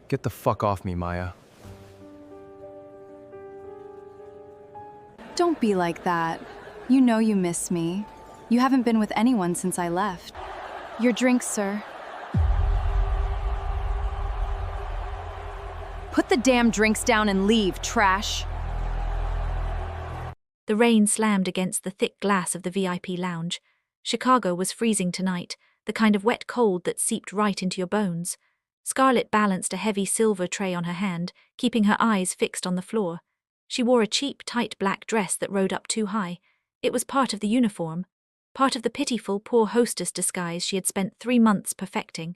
Get the fuck off me, Maya. Don't be like that. You know you miss me. You haven't been with anyone since I left. Your drink, sir. Put the damn drinks down and leave, trash. The rain slammed against the thick glass of the VIP lounge. Chicago was freezing tonight, the kind of wet cold that seeped right into your bones. Scarlett balanced a heavy silver tray on her hand, keeping her eyes fixed on the floor. She wore a cheap, tight black dress that rode up too high. It was part of the uniform, part of the pitiful, poor hostess disguise she had spent 3 months perfecting.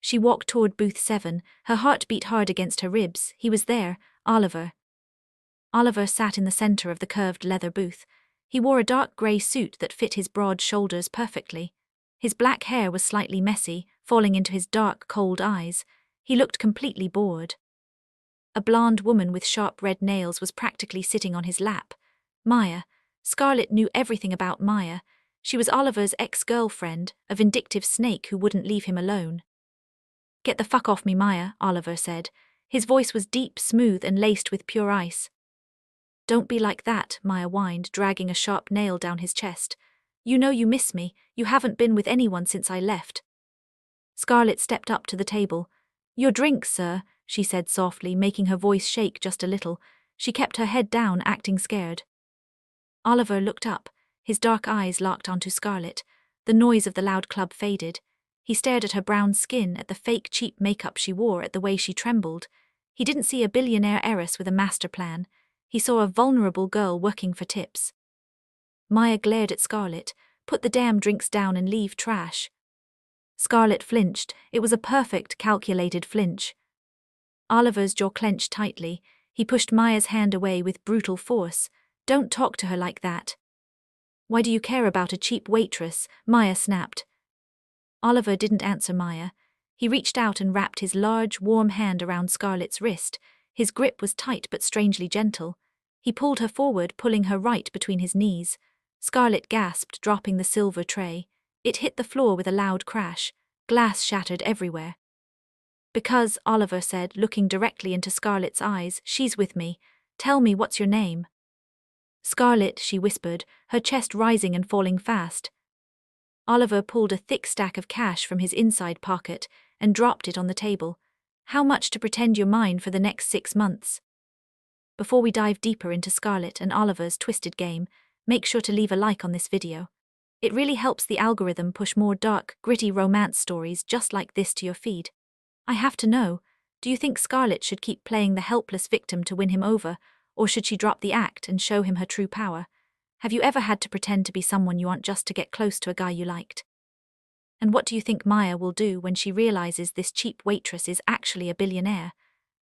She walked toward booth 7, her heart beat hard against her ribs. He was there, Oliver. Oliver sat in the center of the curved leather booth. He wore a dark grey suit that fit his broad shoulders perfectly. His black hair was slightly messy, falling into his dark, cold eyes. He looked completely bored. A blonde woman with sharp red nails was practically sitting on his lap. Maya. Scarlett knew everything about Maya. She was Oliver's ex-girlfriend, a vindictive snake who wouldn't leave him alone. "Get the fuck off me, Maya," Oliver said. His voice was deep, smooth, and laced with pure ice. "Don't be like that," Maya whined, dragging a sharp nail down his chest. "You know you miss me. You haven't been with anyone since I left." Scarlett stepped up to the table. "Your drink, sir," she said softly, making her voice shake just a little. She kept her head down, acting scared. Oliver looked up, his dark eyes locked onto Scarlett. The noise of the loud club faded. He stared at her brown skin, at the fake cheap makeup she wore, at the way she trembled. He didn't see a billionaire heiress with a master plan. He saw a vulnerable girl working for tips. Maya glared at Scarlett. "Put the damn drinks down and leave, trash." Scarlett flinched. It was a perfect, calculated flinch. Oliver's jaw clenched tightly. He pushed Maya's hand away with brutal force. "Don't talk to her like that." "Why do you care about a cheap waitress?" Maya snapped. Oliver didn't answer Maya. He reached out and wrapped his large, warm hand around Scarlett's wrist. His grip was tight but strangely gentle. He pulled her forward, pulling her right between his knees. Scarlett gasped, dropping the silver tray. It hit the floor with a loud crash. Glass shattered everywhere. "Because," Oliver said, looking directly into Scarlett's eyes, "she's with me. Tell me, what's your name?" "Scarlett," she whispered, her chest rising and falling fast. Oliver pulled a thick stack of cash from his inside pocket and dropped it on the table. "How much to pretend you're mine for the next 6 months?" Before we dive deeper into Scarlett and Oliver's twisted game, make sure to leave a like on this video. It really helps the algorithm push more dark, gritty romance stories just like this to your feed. I have to know, do you think Scarlett should keep playing the helpless victim to win him over, or should she drop the act and show him her true power? Have you ever had to pretend to be someone you aren't just to get close to a guy you liked? And what do you think Maya will do when she realizes this cheap waitress is actually a billionaire?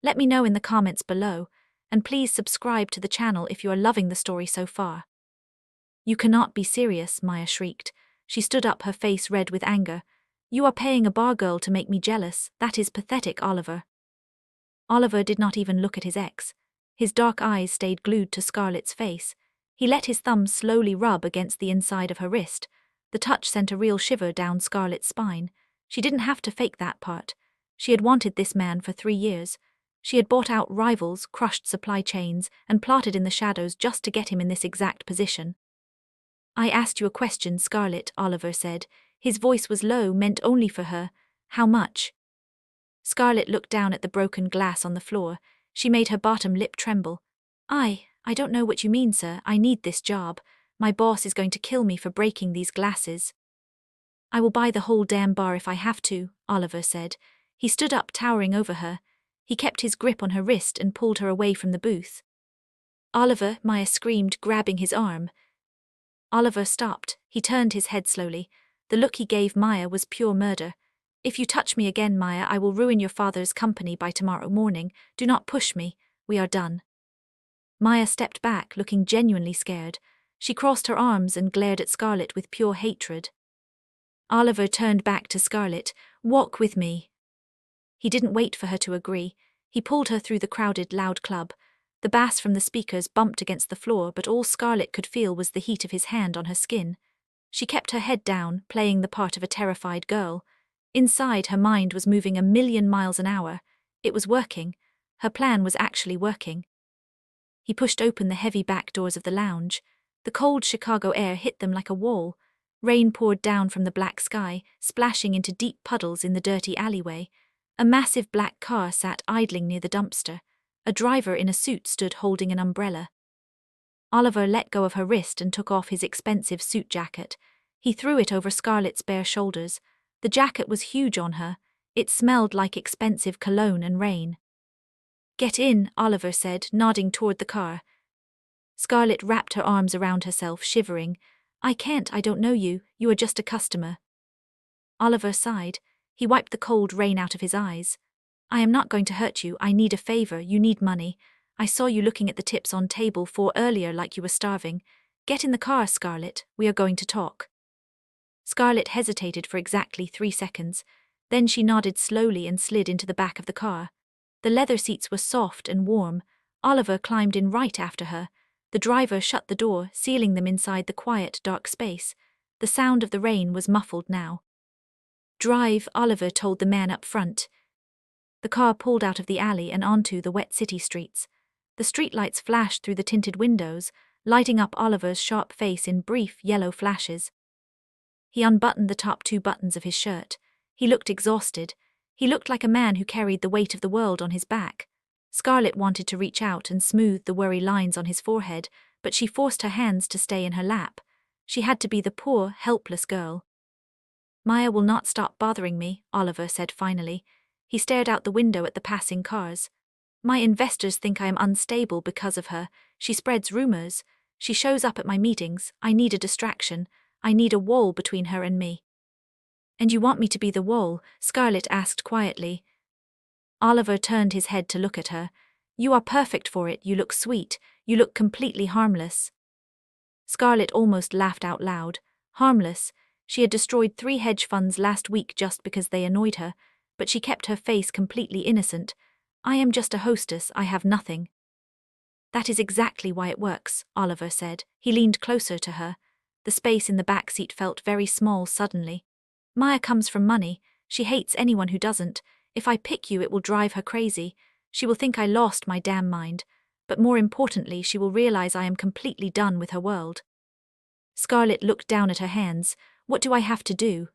Let me know in the comments below, and please subscribe to the channel if you are loving the story so far. "You cannot be serious," Maya shrieked. She stood up, her face red with anger. "You are paying a bar girl to make me jealous. That is pathetic, Oliver." Oliver did not even look at his ex. His dark eyes stayed glued to Scarlett's face. He let his thumb slowly rub against the inside of her wrist. The touch sent a real shiver down Scarlett's spine. She didn't have to fake that part. She had wanted this man for 3 years. She had bought out rivals, crushed supply chains, and plotted in the shadows just to get him in this exact position. "I asked you a question, Scarlett," Oliver said. His voice was low, meant only for her. "How much?" Scarlett looked down at the broken glass on the floor. She made her bottom lip tremble. I don't know what you mean, sir. I need this job. My boss is going to kill me for breaking these glasses." "I will buy the whole damn bar if I have to," Oliver said. He stood up, towering over her. He kept his grip on her wrist and pulled her away from the booth. "Oliver," Maya screamed, grabbing his arm. Oliver stopped. He turned his head slowly. The look he gave Maya was pure murder. "If you touch me again, Maya, I will ruin your father's company by tomorrow morning. Do not push me. We are done." Maya stepped back, looking genuinely scared. She crossed her arms and glared at Scarlett with pure hatred. Oliver turned back to Scarlett. "Walk with me." He didn't wait for her to agree. He pulled her through the crowded, loud club. The bass from the speakers bumped against the floor, but all Scarlett could feel was the heat of his hand on her skin. She kept her head down, playing the part of a terrified girl. Inside, her mind was moving 1,000,000 miles an hour. It was working. Her plan was actually working. He pushed open the heavy back doors of the lounge. The cold Chicago air hit them like a wall. Rain poured down from the black sky, splashing into deep puddles in the dirty alleyway. A massive black car sat idling near the dumpster. A driver in a suit stood holding an umbrella. Oliver let go of her wrist and took off his expensive suit jacket. He threw it over Scarlett's bare shoulders. The jacket was huge on her. It smelled like expensive cologne and rain. "Get in," Oliver said, nodding toward the car. Scarlett wrapped her arms around herself, shivering. "I can't, I don't know you. You are just a customer." Oliver sighed. He wiped the cold rain out of his eyes. "I am not going to hurt you. I need a favor. You need money. I saw you looking at the tips on table 4 earlier like you were starving. Get in the car, Scarlett. We are going to talk." Scarlett hesitated for exactly 3 seconds. Then she nodded slowly and slid into the back of the car. The leather seats were soft and warm. Oliver climbed in right after her. The driver shut the door, sealing them inside the quiet, dark space. The sound of the rain was muffled now. "Drive," Oliver told the man up front. The car pulled out of the alley and onto the wet city streets. The streetlights flashed through the tinted windows, lighting up Oliver's sharp face in brief, yellow flashes. He unbuttoned the top 2 buttons of his shirt. He looked exhausted. He looked like a man who carried the weight of the world on his back. Scarlett wanted to reach out and smooth the worry lines on his forehead, but she forced her hands to stay in her lap. She had to be the poor, helpless girl. "Maya will not stop bothering me," Oliver said finally. He stared out the window at the passing cars. "My investors think I am unstable because of her. She spreads rumors. She shows up at my meetings. I need a distraction. I need a wall between her and me." "And you want me to be the wall?" Scarlett asked quietly. Oliver turned his head to look at her. "You are perfect for it. You look sweet. You look completely harmless." Scarlett almost laughed out loud. Harmless. She had destroyed 3 hedge funds last week just because they annoyed her, but she kept her face completely innocent. "I am just a hostess. I have nothing." "That is exactly why it works," Oliver said. He leaned closer to her. The space in the back seat felt very small suddenly. "Maya comes from money. She hates anyone who doesn't. If I pick you, it will drive her crazy. She will think I lost my damn mind. But more importantly, she will realize I am completely done with her world." Scarlett looked down at her hands. "What do I have to do?"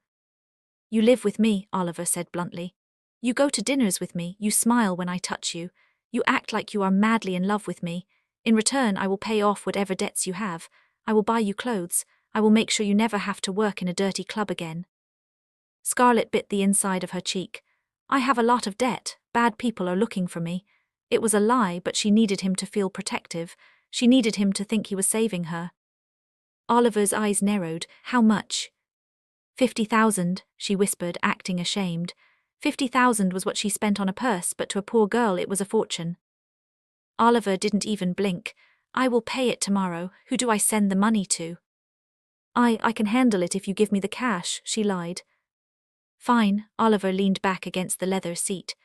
"You live with me," Oliver said bluntly. "You go to dinners with me. You smile when I touch you. You act like you are madly in love with me. In return, I will pay off whatever debts you have. I will buy you clothes. I will make sure you never have to work in a dirty club again." Scarlett bit the inside of her cheek. "I have a lot of debt. Bad people are looking for me." It was a lie, but she needed him to feel protective. She needed him to think he was saving her. Oliver's eyes narrowed. "How much?" 50,000, she whispered, acting ashamed. 50,000 was what she spent on a purse, but to a poor girl it was a fortune. Oliver didn't even blink. "I will pay it tomorrow. Who do I send the money to?" I can handle it if you give me the cash," she lied. "Fine," Oliver leaned back against the leather seat.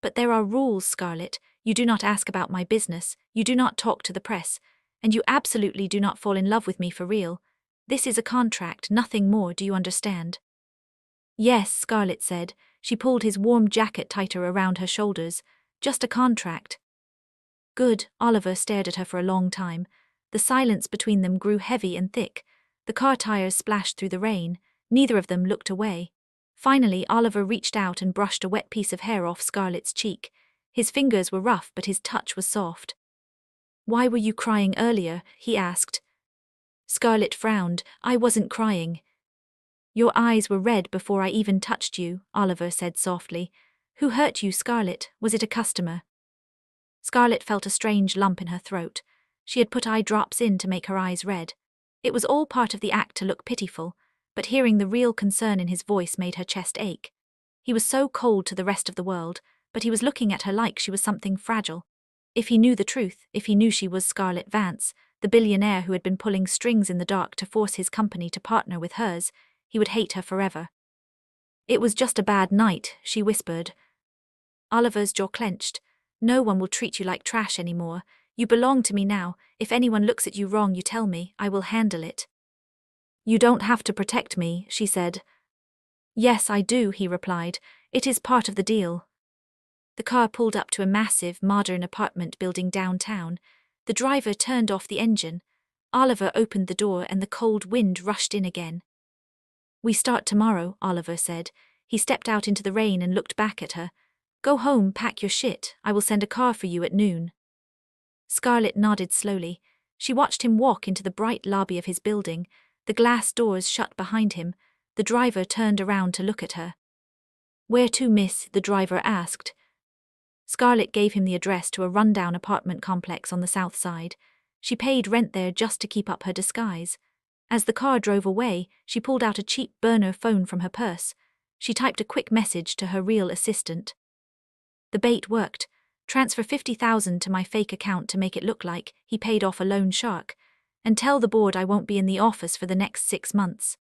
"But there are rules, Scarlett. You do not ask about my business, you do not talk to the press, and you absolutely do not fall in love with me for real. This is a contract, nothing more, do you understand?" "Yes," Scarlett said. She pulled his warm jacket tighter around her shoulders. "Just a contract." "Good." Oliver stared at her for a long time. The silence between them grew heavy and thick. The car tires splashed through the rain. Neither of them looked away. Finally, Oliver reached out and brushed a wet piece of hair off Scarlett's cheek. His fingers were rough, but his touch was soft. "Why were you crying earlier?" he asked. Scarlett frowned. "I wasn't crying." "Your eyes were red before I even touched you," Oliver said softly. "Who hurt you, Scarlett? Was it a customer?" Scarlett felt a strange lump in her throat. She had put eye drops in to make her eyes red. It was all part of the act to look pitiful, but hearing the real concern in his voice made her chest ache. He was so cold to the rest of the world, but he was looking at her like she was something fragile. If he knew the truth, if he knew she was Scarlett Vance, the billionaire who had been pulling strings in the dark to force his company to partner with hers, he would hate her forever. "It was just a bad night," she whispered. Oliver's jaw clenched. "No one will treat you like trash anymore. You belong to me now. If anyone looks at you wrong, you tell me. I will handle it." "You don't have to protect me," she said. "Yes, I do," he replied. "It is part of the deal." The car pulled up to a massive, modern apartment building downtown. The driver turned off the engine. Oliver opened the door and the cold wind rushed in again. "We start tomorrow," Oliver said. He stepped out into the rain and looked back at her. "Go home, pack your shit. I will send a car for you at noon." Scarlett nodded slowly. She watched him walk into the bright lobby of his building. The glass doors shut behind him. The driver turned around to look at her. "Where to, miss?" the driver asked. Scarlett gave him the address to a rundown apartment complex on the south side. She paid rent there just to keep up her disguise. As the car drove away, she pulled out a cheap burner phone from her purse. She typed a quick message to her real assistant. "The bait worked. Transfer 50,000 to my fake account to make it look like he paid off a loan shark. And tell the board I won't be in the office for the next 6 months."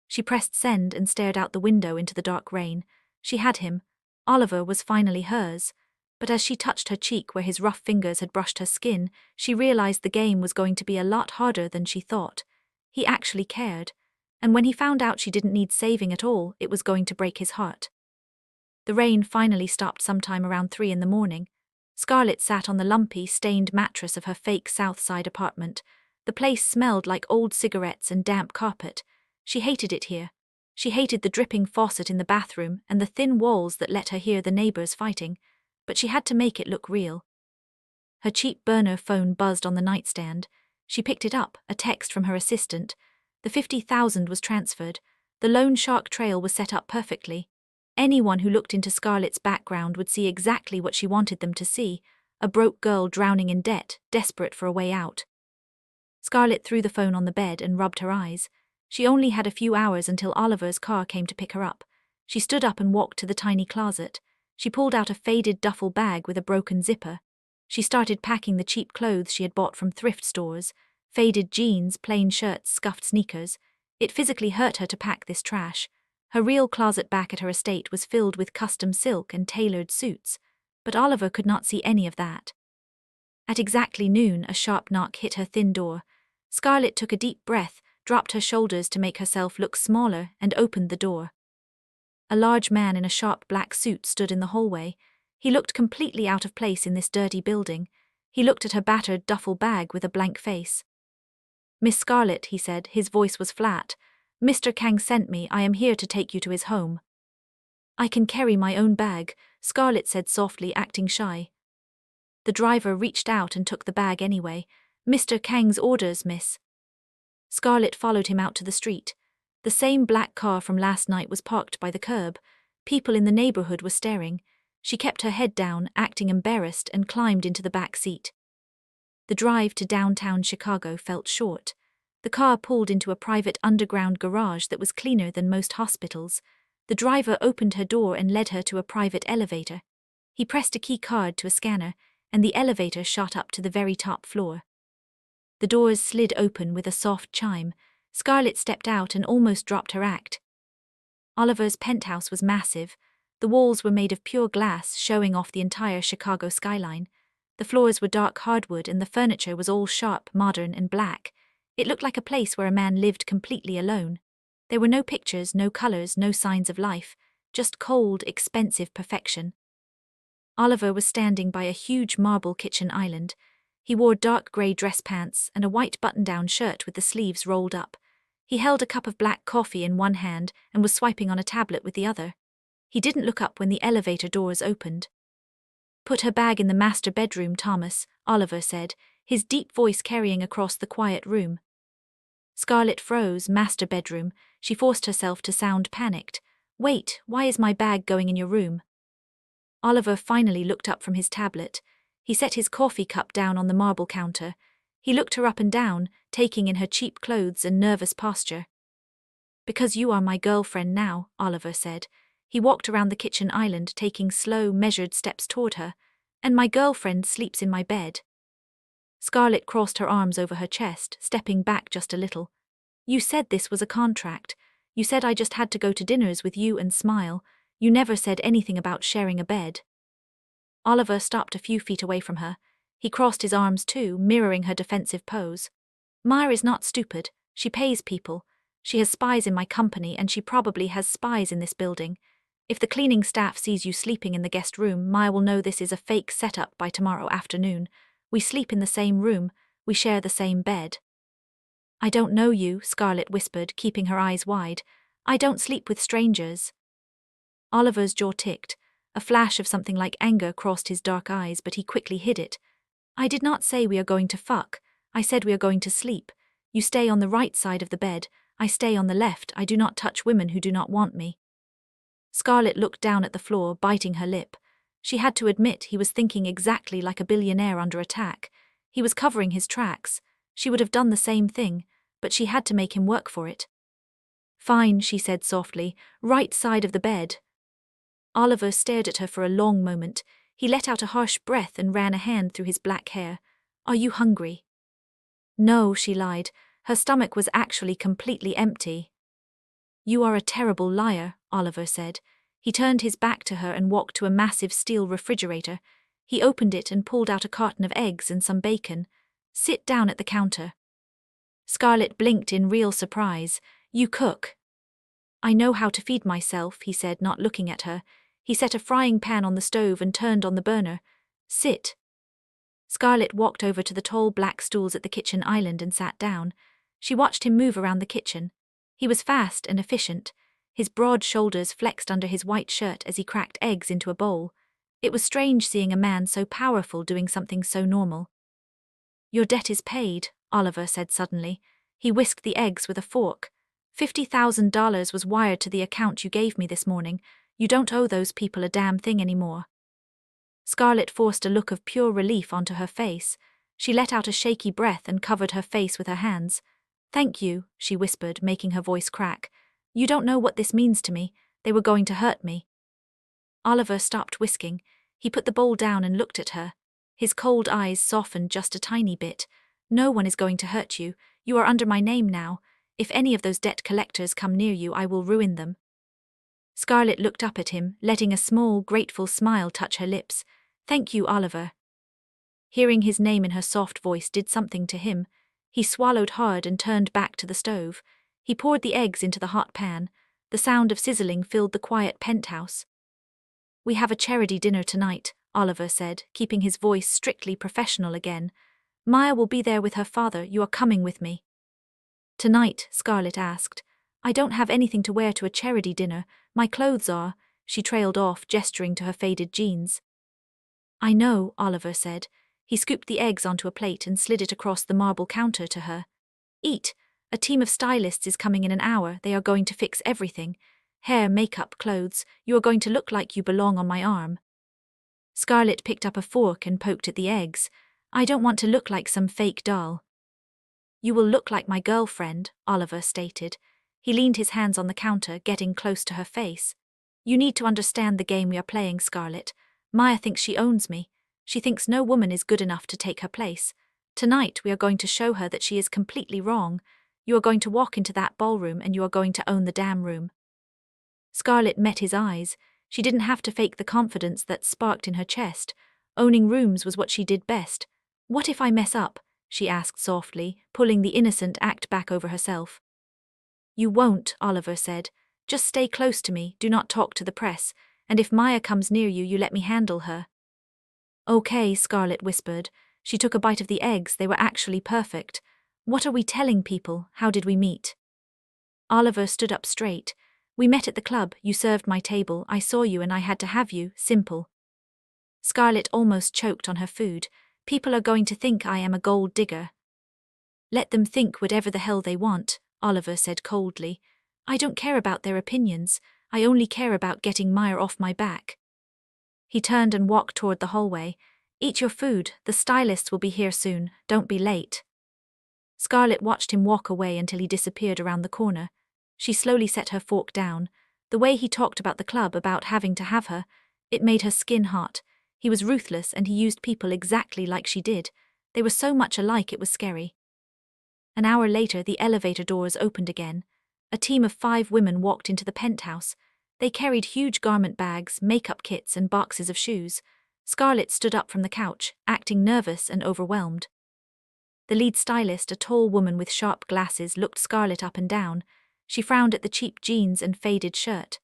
She pressed send and stared out the window into the dark rain. She had him. Oliver was finally hers. But as she touched her cheek where his rough fingers had brushed her skin, she realized the game was going to be a lot harder than she thought. He actually cared. And when he found out she didn't need saving at all, it was going to break his heart. The rain finally stopped sometime around 3 in the morning. Scarlett sat on the lumpy, stained mattress of her fake South Side apartment. The place smelled like old cigarettes and damp carpet. She hated it here. She hated the dripping faucet in the bathroom and the thin walls that let her hear the neighbors fighting. But she had to make it look real. Her cheap burner phone buzzed on the nightstand. She picked it up, a text from her assistant. The 50,000 was transferred. The loan shark trail was set up perfectly. Anyone who looked into Scarlett's background would see exactly what she wanted them to see, a broke girl drowning in debt, desperate for a way out. Scarlett threw the phone on the bed and rubbed her eyes. She only had a few hours until Oliver's car came to pick her up. She stood up and walked to the tiny closet. She pulled out a faded duffel bag with a broken zipper. She started packing the cheap clothes she had bought from thrift stores, faded jeans, plain shirts, scuffed sneakers. It physically hurt her to pack this trash. Her real closet back at her estate was filled with custom silk and tailored suits, but Oliver could not see any of that. At exactly noon, a sharp knock hit her thin door. Scarlett took a deep breath, dropped her shoulders to make herself look smaller, and opened the door. A large man in a sharp black suit stood in the hallway. He looked completely out of place in this dirty building. He looked at her battered duffel bag with a blank face. "Miss Scarlett," he said, his voice was flat. "Mr. Kang sent me. I am here to take you to his home." "I can carry my own bag," Scarlett said softly, acting shy. The driver reached out and took the bag anyway. "Mr. Kang's orders, miss." Scarlett followed him out to the street. The same black car from last night was parked by the curb. People in the neighborhood were staring. She kept her head down, acting embarrassed, and climbed into the back seat. The drive to downtown Chicago felt short. The car pulled into a private underground garage that was cleaner than most hospitals. The driver opened her door and led her to a private elevator. He pressed a key card to a scanner, and the elevator shot up to the very top floor. The doors slid open with a soft chime. Scarlett stepped out and almost dropped her act. Oliver's penthouse was massive. The walls were made of pure glass, showing off the entire Chicago skyline. The floors were dark hardwood and the furniture was all sharp, modern, and black. It looked like a place where a man lived completely alone. There were no pictures, no colors, no signs of life, just cold, expensive perfection. Oliver was standing by a huge marble kitchen island. He wore dark grey dress pants and a white button-down shirt with the sleeves rolled up. He held a cup of black coffee in one hand and was swiping on a tablet with the other. He didn't look up when the elevator doors opened. "Put her bag in the master bedroom, Thomas," Oliver said, his deep voice carrying across the quiet room. Scarlett froze. Master bedroom. She forced herself to sound panicked. "Wait, why is my bag going in your room?" Oliver finally looked up from his tablet. He set his coffee cup down on the marble counter. He looked her up and down, taking in her cheap clothes and nervous posture. "Because you are my girlfriend now," Oliver said. He walked around the kitchen island, taking slow, measured steps toward her. "And my girlfriend sleeps in my bed." Scarlett crossed her arms over her chest, stepping back just a little. "You said this was a contract. You said I just had to go to dinners with you and smile. You never said anything about sharing a bed." Oliver stopped a few feet away from her. He crossed his arms too, mirroring her defensive pose. "Maya is not stupid. She pays people. She has spies in my company and she probably has spies in this building. If the cleaning staff sees you sleeping in the guest room, Maya will know this is a fake setup by tomorrow afternoon. We sleep in the same room, we share the same bed. I don't know you, Scarlett whispered, keeping her eyes wide. I don't sleep with strangers. Oliver's jaw ticked. A flash of something like anger crossed his dark eyes, but he quickly hid it. I did not say we are going to fuck. I said we are going to sleep. You stay on the right side of the bed. I stay on the left. I do not touch women who do not want me. Scarlett looked down at the floor, biting her lip. She had to admit he was thinking exactly like a billionaire under attack. He was covering his tracks. She would have done the same thing, but she had to make him work for it. Fine, she said softly, right side of the bed. Oliver stared at her for a long moment. He let out a harsh breath and ran a hand through his black hair. Are you hungry? No, she lied. Her stomach was actually completely empty. You are a terrible liar, Oliver said. He turned his back to her and walked to a massive steel refrigerator. He opened it and pulled out a carton of eggs and some bacon. Sit down at the counter. Scarlett blinked in real surprise. You cook. I know how to feed myself, he said, not looking at her. He set a frying pan on the stove and turned on the burner. Sit. Scarlett walked over to the tall black stools at the kitchen island and sat down. She watched him move around the kitchen. He was fast and efficient. His broad shoulders flexed under his white shirt as he cracked eggs into a bowl. It was strange seeing a man so powerful doing something so normal. Your debt is paid, Oliver said suddenly. He whisked the eggs with a fork. $50,000 was wired to the account you gave me this morning. You don't owe those people a damn thing anymore. Scarlett forced a look of pure relief onto her face. She let out a shaky breath and covered her face with her hands. Thank you, she whispered, making her voice crack. You don't know what this means to me. They were going to hurt me. Oliver stopped whisking. He put the bowl down and looked at her. His cold eyes softened just a tiny bit. No one is going to hurt you. You are under my name now. If any of those debt collectors come near you, I will ruin them. Scarlett looked up at him, letting a small, grateful smile touch her lips. Thank you, Oliver. Hearing his name in her soft voice did something to him. He swallowed hard and turned back to the stove. He poured the eggs into the hot pan. The sound of sizzling filled the quiet penthouse. We have a charity dinner tonight, Oliver said, keeping his voice strictly professional again. Maya will be there with her father. You are coming with me. Tonight, Scarlett asked. I don't have anything to wear to a charity dinner. My clothes are, she trailed off, gesturing to her faded jeans. I know, Oliver said. He scooped the eggs onto a plate and slid it across the marble counter to her. Eat. A team of stylists is coming in an hour. They are going to fix everything. Hair, makeup, clothes. You are going to look like you belong on my arm. Scarlett picked up a fork and poked at the eggs. I don't want to look like some fake doll. You will look like my girlfriend, Oliver stated. He leaned his hands on the counter, getting close to her face. You need to understand the game we are playing, Scarlett. Maya thinks she owns me. She thinks no woman is good enough to take her place. Tonight we are going to show her that she is completely wrong. You are going to walk into that ballroom and you are going to own the damn room. Scarlett met his eyes. She didn't have to fake the confidence that sparked in her chest. Owning rooms was what she did best. What if I mess up? She asked softly, pulling the innocent act back over herself. You won't, Oliver said. Just stay close to me, do not talk to the press, and if Maya comes near you, you let me handle her. Okay, Scarlett whispered. She took a bite of the eggs, they were actually perfect. What are we telling people? How did we meet? Oliver stood up straight. We met at the club, you served my table, I saw you and I had to have you, simple. Scarlett almost choked on her food. People are going to think I am a gold digger. Let them think whatever the hell they want, Oliver said coldly. I don't care about their opinions, I only care about getting Maya off my back. He turned and walked toward the hallway. Eat your food, the stylists will be here soon, don't be late. Scarlett watched him walk away until he disappeared around the corner. She slowly set her fork down. The way he talked about the club, about having to have her, it made her skin hot. He was ruthless and he used people exactly like she did. They were so much alike it was scary. An hour later, the elevator doors opened again. A team of 5 women walked into the penthouse. They carried huge garment bags, makeup kits, and boxes of shoes. Scarlett stood up from the couch, acting nervous and overwhelmed. The lead stylist, a tall woman with sharp glasses, looked Scarlett up and down. She frowned at the cheap jeans and faded shirt.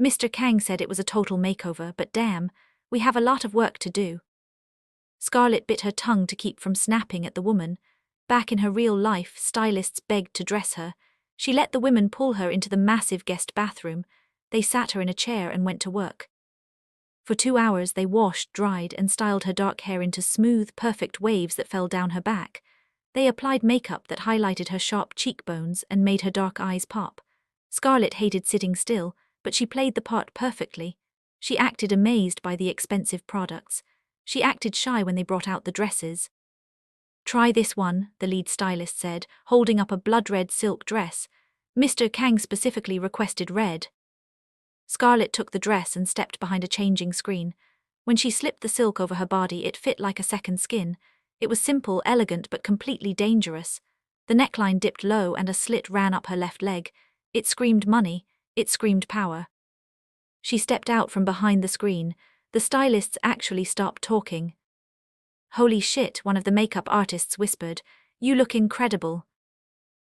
Mr. Kang said it was a total makeover, but damn, we have a lot of work to do. Scarlett bit her tongue to keep from snapping at the woman. Back in her real life, stylists begged to dress her. She let the women pull her into the massive guest bathroom. They sat her in a chair and went to work. For 2 hours they washed, dried, and styled her dark hair into smooth, perfect waves that fell down her back. They applied makeup that highlighted her sharp cheekbones and made her dark eyes pop. Scarlett hated sitting still, but she played the part perfectly. She acted amazed by the expensive products. She acted shy when they brought out the dresses. "Try this one," the lead stylist said, holding up a blood-red silk dress. Mr. Kang specifically requested red. Scarlett took the dress and stepped behind a changing screen. When she slipped the silk over her body, it fit like a second skin. It was simple, elegant, but completely dangerous. The neckline dipped low and a slit ran up her left leg. It screamed money. It screamed power. She stepped out from behind the screen. The stylists actually stopped talking. "Holy shit," one of the makeup artists whispered. "You look incredible."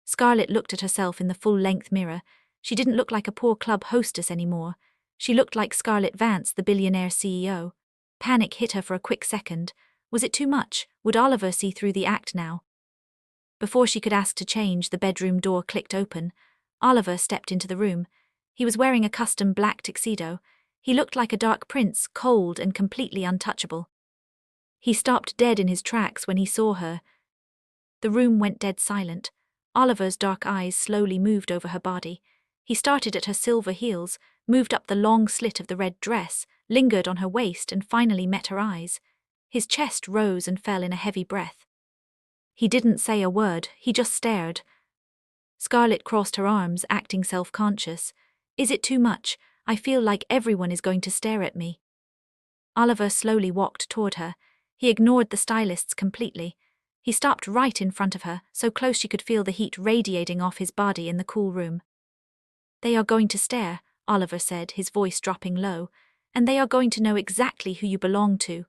Scarlett looked at herself in the full-length mirror. She didn't look like a poor club hostess anymore. She looked like Scarlett Vance, the billionaire CEO. Panic hit her for a quick second. Was it too much? Would Oliver see through the act now? Before she could ask to change, the bedroom door clicked open. Oliver stepped into the room. He was wearing a custom black tuxedo. He looked like a dark prince, cold and completely untouchable. He stopped dead in his tracks when he saw her. The room went dead silent. Oliver's dark eyes slowly moved over her body. He started at her silver heels, moved up the long slit of the red dress, lingered on her waist, and finally met her eyes. His chest rose and fell in a heavy breath. He didn't say a word, he just stared. Scarlett crossed her arms, acting self-conscious. "Is it too much? I feel like everyone is going to stare at me." Oliver slowly walked toward her. He ignored the stylists completely. He stopped right in front of her, so close she could feel the heat radiating off his body in the cool room. "They are going to stare," Oliver said, his voice dropping low, "and they are going to know exactly who you belong to."